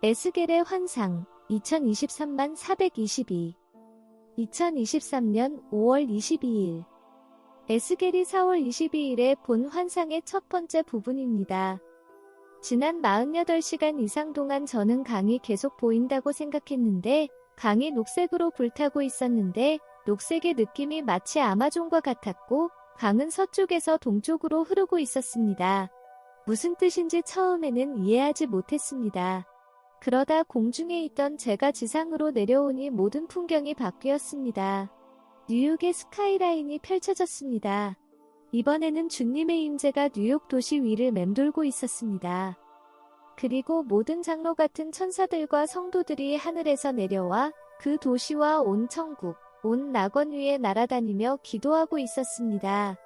에스겔의 환상 2023만 422 2023년 5월 22일 에스겔이 4월 22일에 본 환상의 첫 번째 부분입니다. 지난 48시간 이상 동안 저는 강이 계속 보인다고 생각했는데 강이 녹색으로 불타고 있었는데 녹색의 느낌이 마치 아마존과 같았고 강은 서쪽에서 동쪽으로 흐르고 있었습니다. 무슨 뜻인지 처음에는 이해하지 못했습니다. 그러다 공중에 있던 제가 지상으로 내려오니 모든 풍경이 바뀌었습니다. 뉴욕의 스카이라인이 펼쳐졌습니다. 이번에는 주님의 임재가 뉴욕 도시 위를 맴돌고 있었습니다. 그리고 모든 장로 같은 천사들과 성도들이 하늘에서 내려와 그 도시와 온 천국, 온 낙원 위에 날아다니며 기도하고 있었습니다.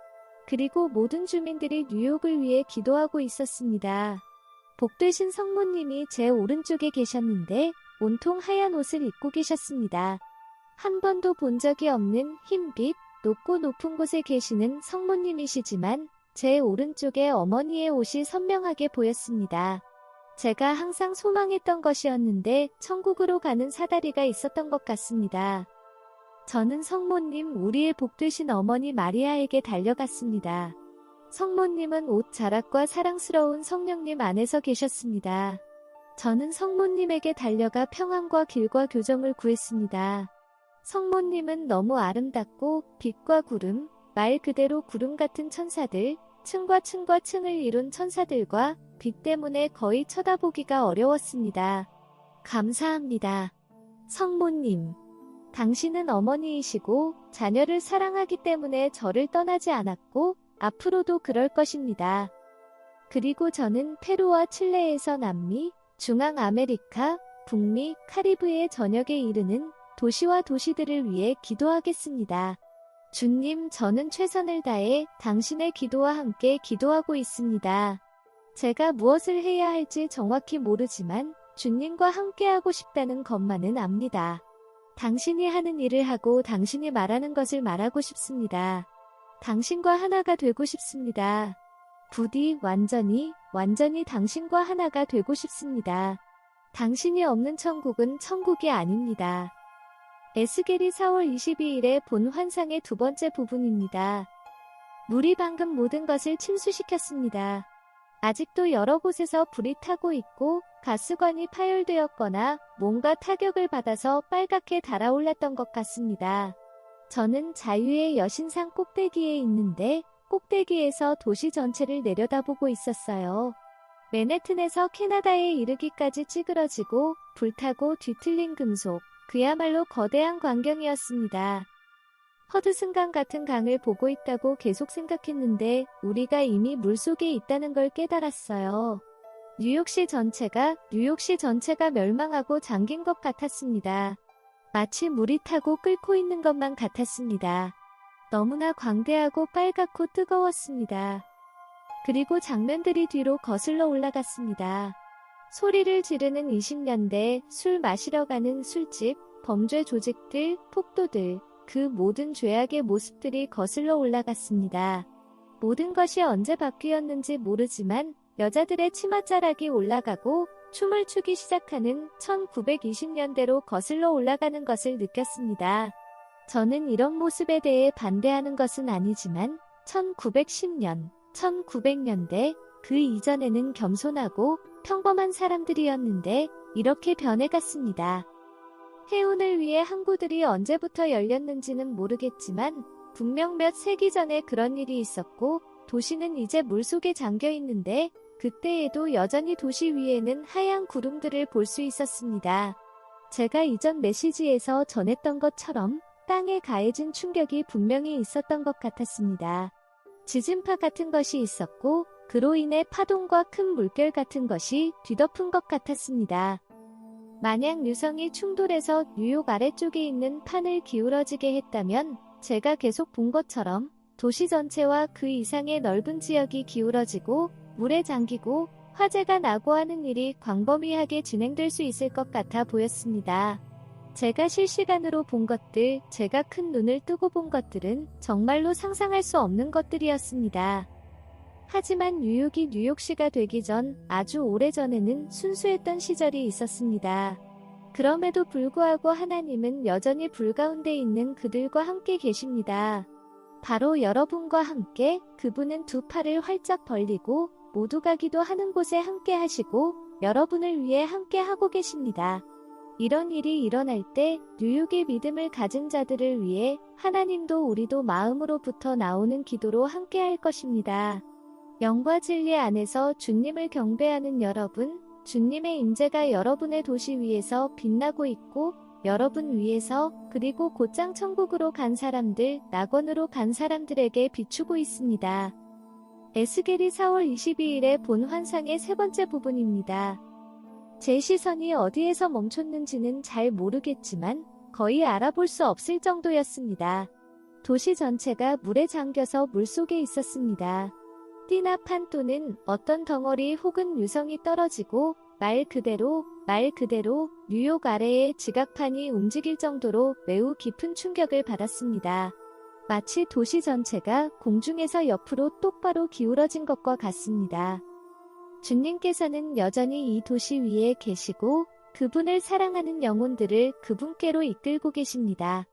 그리고 모든 주민들이 뉴욕을 위해 기도하고 있었습니다. 복되신 성모님이 제 오른쪽에 계셨는데 온통 하얀 옷을 입고 계셨습니다. 한 번도 본 적이 없는 흰빛, 높고 높은 곳에 계시는 성모님이시지만 제 오른쪽에 어머니의 옷이 선명하게 보였습니다. 제가 항상 소망했던 것이었는데 천국으로 가는 사다리가 있었던 것 같습니다. 저는 성모님, 우리의 복되신 어머니 마리아에게 달려갔습니다. 성모님은 옷 자락과 사랑스러운 성령님 안에서 계셨습니다. 저는 성모님에게 달려가 평안과 길과 교정을 구했습니다. 성모님은 너무 아름답고 빛과 구름, 말 그대로 구름 같은 천사들, 층과 층과 층을 이룬 천사들과 빛 때문에 거의 쳐다보기가 어려웠습니다. 감사합니다. 성모님, 당신은 어머니이시고 자녀를 사랑하기 때문에 저를 떠나지 않았고 앞으로도 그럴 것입니다. 그리고 저는 페루와 칠레에서 남미, 중앙아메리카, 북미, 카리브해 전역에 이르는 도시와 도시들을 위해 기도하겠습니다. 주님, 저는 최선을 다해 당신의 기도와 함께 기도하고 있습니다. 제가 무엇을 해야 할지 정확히 모르지만 주님과 함께하고 싶다는 것만은 압니다. 당신이 하는 일을 하고 당신이 말하는 것을 말하고 싶습니다. 당신과 하나가 되고 싶습니다. 부디 완전히 당신과 하나가 되고 싶습니다. 당신이 없는 천국은 천국이 아닙니다. 에스겔이 4월 22일에 본 환상의 두 번째 부분입니다. 물이 방금 모든 것을 침수시켰습니다. 아직도 여러 곳에서 불이 타고 있고 가스관이 파열되었거나 뭔가 타격을 받아서 빨갛게 달아올랐던 것 같습니다. 저는 자유의 여신상 꼭대기에 있는데 꼭대기에서 도시 전체를 내려다보고 있었어요. 맨해튼에서 캐나다에 이르기까지 찌그러지고 불타고 뒤틀린 금속, 그야말로 거대한 광경이었습니다. 허드슨강 같은 강을 보고 있다고 계속 생각했는데 우리가 이미 물속에 있다는 걸 깨달았어요. 뉴욕시 전체가 멸망하고 잠긴 것 같았습니다. 마치 물이 타고 끓고 있는 것만 같았습니다. 너무나 광대하고 빨갛고 뜨거웠습니다. 그리고 장면들이 뒤로 거슬러 올라갔습니다. 소리를 지르는 20년대, 술 마시러 가는 술집, 범죄 조직들, 폭도들, 그 모든 죄악의 모습들이 거슬러 올라갔습니다. 모든 것이 언제 바뀌었는지 모르지만 여자들의 치맛자락이 올라가고 춤을 추기 시작하는 1920년대로 거슬러 올라가는 것을 느꼈습니다. 저는 이런 모습에 대해 반대하는 것은 아니지만 1910년, 1900년대 그 이전에는 겸손하고 평범한 사람들이었는데 이렇게 변해갔습니다. 해운을 위해 항구들이 언제부터 열렸는지는 모르겠지만 분명 몇 세기 전에 그런 일이 있었고 도시는 이제 물속에 잠겨 있는데 그때에도 여전히 도시 위에는 하얀 구름들을 볼 수 있었습니다. 제가 이전 메시지에서 전했던 것처럼 땅에 가해진 충격이 분명히 있었던 것 같았습니다. 지진파 같은 것이 있었고 그로 인해 파동과 큰 물결 같은 것이 뒤덮은 것 같았습니다. 만약 유성이 충돌해서 뉴욕 아래쪽에 있는 판을 기울어지게 했다면 제가 계속 본 것처럼 도시 전체와 그 이상의 넓은 지역이 기울어지고 물에 잠기고 화재가 나고 하는 일이 광범위하게 진행될 수 있을 것 같아 보였습니다. 제가 실시간으로 본 것들, 제가 큰 눈을 뜨고 본 것들은 정말로 상상할 수 없는 것들이었습니다. 하지만 뉴욕이 뉴욕시가 되기 전 아주 오래전에는 순수했던 시절이 있었습니다. 그럼에도 불구하고 하나님은 여전히 불 가운데 있는 그들과 함께 계십니다. 바로 여러분과 함께 그분은 두 팔을 활짝 벌리고 모두가 기도하는 곳에 함께 하시고 여러분을 위해 함께 하고 계십니다. 이런 일이 일어날 때 뉴욕의 믿음을 가진 자들을 위해 하나님도 우리도 마음으로부터 나오는 기도로 함께 할 것입니다. 영과 진리 안에서 주님을 경배하는 여러분, 주님의 임재가 여러분의 도시 위에서 빛나고 있고 여러분 위에서 그리고 곧장 천국으로 간 사람들, 낙원으로 간 사람들에게 비추고 있습니다. 에스겔이 4월 22일에 본 환상의 세 번째 부분입니다. 제 시선이 어디에서 멈췄는지는 잘 모르겠지만 거의 알아볼 수 없을 정도였습니다. 도시 전체가 물에 잠겨서 물속에 있었습니다. 띠나 판 또는 어떤 덩어리 혹은 유성이 떨어지고 말 그대로 뉴욕 아래의 지각판이 움직일 정도로 매우 깊은 충격을 받았습니다. 마치 도시 전체가 공중에서 옆으로 똑바로 기울어진 것과 같습니다. 주님께서는 여전히 이 도시 위에 계시고 그분을 사랑하는 영혼들을 그분께로 이끌고 계십니다.